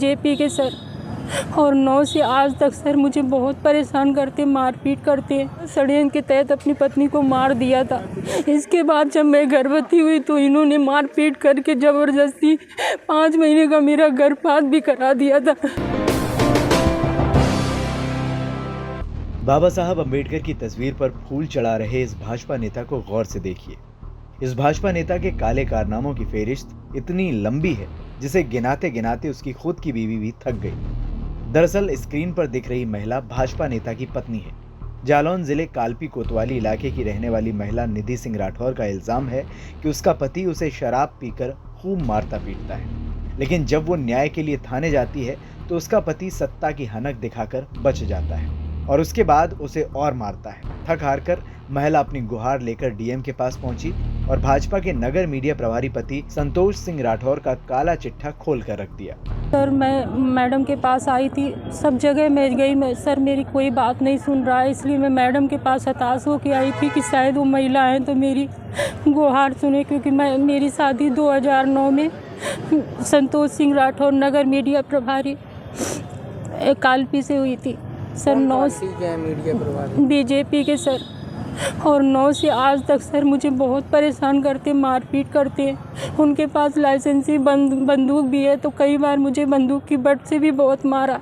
BJP के sir, और 9 से आज तक सर मुझे बहुत परेशान करते, मारपीट करते हैं। षड्यंत्र के तहत अपनी पत्नी को मार दिया था। इसके बाद जब मैं गर्भवती हुई तो इन्होंने मारपीट करके ज़बरदस्ती 5 महीने का मेरा गर्भपात भी करा दिया था। बाबा साहब अंबेडकर की तस्वीर पर फूल चढ़ा रहे इस भाजपा नेता को गौर से देखिए। इस भाजपा नेता के काले कारनामों की फेहरिस्त इतनी लंबी है जिसे गिनाते गिनाते उसकी खुद की बीवी भी थक गई। दरअसल स्क्रीन पर दिख रही महिला भाजपा नेता की पत्नी है। जालौन जिले कालपी कोतवाली इलाके की रहने वाली महिला निधि सिंह राठौर का इल्जाम है कि उसका पति उसे शराब पीकर खूब मारता पीटता है, लेकिन जब वो न्याय के लिए थाने जाती है तो उसका पति सत्ता की हनक दिखाकर बच जाता है और उसके बाद उसे और मारता है। थक हार कर महिला अपनी गुहार लेकर डीएम के पास पहुंची और भाजपा के नगर मीडिया प्रभारी पति संतोष सिंह राठौर का काला चिट्ठा खोल कर रख दिया। सर मैं मैडम के पास आई थी, सब जगह मैं गई, सर मेरी कोई बात नहीं सुन रहा है, इसलिए मैं मैडम के पास हताश होकर आई थी कि शायद वो महिला है तो मेरी गुहार सुने, क्योंकि मेरी शादी 2009 में संतोष सिंह राठौर नगर मीडिया प्रभारी कालपी से हुई थी। सर 9 बीजेपी के सर, और 9 से आज तक सर मुझे बहुत परेशान करते, मारपीट करते हैं। उनके पास लाइसेंसी बंदूक भी है, तो कई बार मुझे बंदूक की बट से भी बहुत मारा।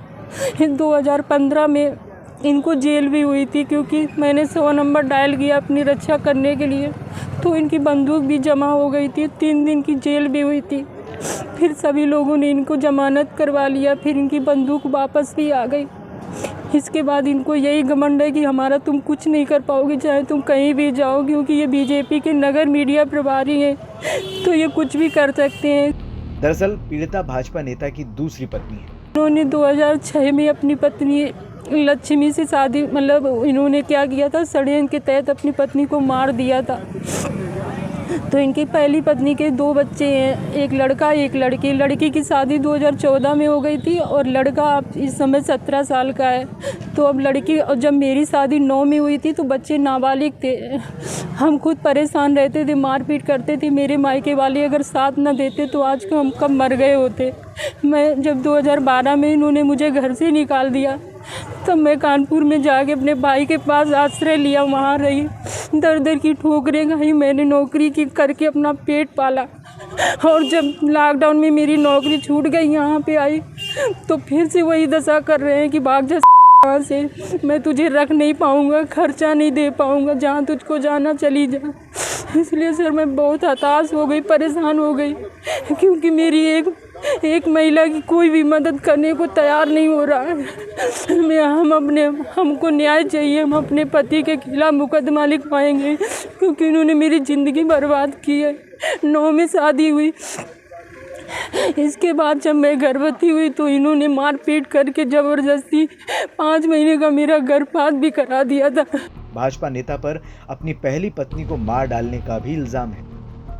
2015 में इनको जेल भी हुई थी, क्योंकि मैंने 100 नंबर डायल किया अपनी रक्षा करने के लिए, तो इनकी बंदूक भी जमा हो गई थी। 3 दिन की जेल भी हुई थी। फिर सभी लोगों ने इनको जमानत करवा लिया, फिर इनकी बंदूक वापस भी आ गई। इसके बाद इनको यही घमंड है कि हमारा तुम कुछ नहीं कर पाओगे, चाहे तुम कहीं भी जाओ, क्योंकि ये बीजेपी के नगर मीडिया प्रभारी हैं, तो ये कुछ भी कर सकते हैं। दरअसल पीड़िता भाजपा नेता की दूसरी पत्नी है। इन्होंने 2006 में अपनी पत्नी लक्ष्मी से शादी, मतलब इन्होंने क्या किया था, षड्यंत्र के तहत अपनी पत्नी को मार दिया था। तो इनकी पहली पत्नी के 2 बच्चे हैं, एक लड़का एक लड़की। लड़की की शादी 2014 में हो गई थी और लड़का अब इस समय 17 साल का है। तो अब लड़की, और जब मेरी शादी 9 में हुई थी तो बच्चे नाबालिग थे। हम खुद परेशान रहते थे, मारपीट करते थे। मेरे मायके वाले अगर साथ न देते तो आज को हम कब मर गए होते। मैं जब 2012 में इन्होंने मुझे घर से निकाल दिया, तब मैं कानपुर में जाके अपने भाई के पास आश्रय लिया, वहाँ रही, दर दर की ठोकरें खाई। मैंने नौकरी की करके अपना पेट पाला, और जब लॉकडाउन में मेरी नौकरी छूट गई, यहाँ पे आई तो फिर से वही दशा कर रहे हैं कि भाग जा यहाँ से, मैं तुझे रख नहीं पाऊँगा, खर्चा नहीं दे पाऊँगा, जहाँ तुझको जाना चली जा। इसलिए सर मैं बहुत हताश हो गई, परेशान हो गई, क्योंकि मेरी एक महिला की कोई भी मदद करने को तैयार नहीं हो रहा है। हमको न्याय चाहिए। हम अपने पति के खिलाफ मुकदमा लिखवाएंगे, क्योंकि इन्होंने मेरी ज़िंदगी बर्बाद की है। 9 में शादी हुई, इसके बाद जब मैं गर्भवती हुई तो इन्होंने मारपीट करके ज़बरदस्ती 5 महीने का मेरा गर्भपात भी करा दिया था। भाजपा नेता पर अपनी पहली पत्नी को मार डालने का भी इल्जाम है।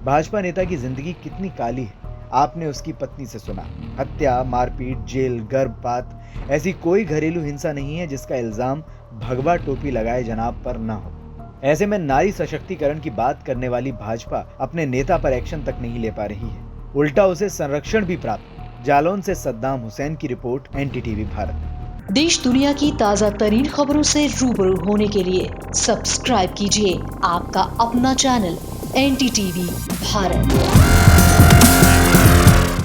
भाजपा नेता की जिंदगी कितनी काली है, आपने उसकी पत्नी से सुना। हत्या, मारपीट, जेल, गर्भपात, ऐसी कोई घरेलू हिंसा नहीं है जिसका इल्जाम भगवा टोपी लगाए जनाब पर ना हो। ऐसे में नारी सशक्तिकरण की बात करने वाली भाजपा अपने नेता पर एक्शन तक नहीं ले पा रही है, उल्टा उसे संरक्षण भी प्राप्त। जालौन से सद्दाम हुसैन की रिपोर्ट, NTTV भारत। देश दुनिया की ताज़ा तरीन खबरों से रूबरू होने के लिए सब्सक्राइब कीजिए आपका अपना चैनल NTTV भारत।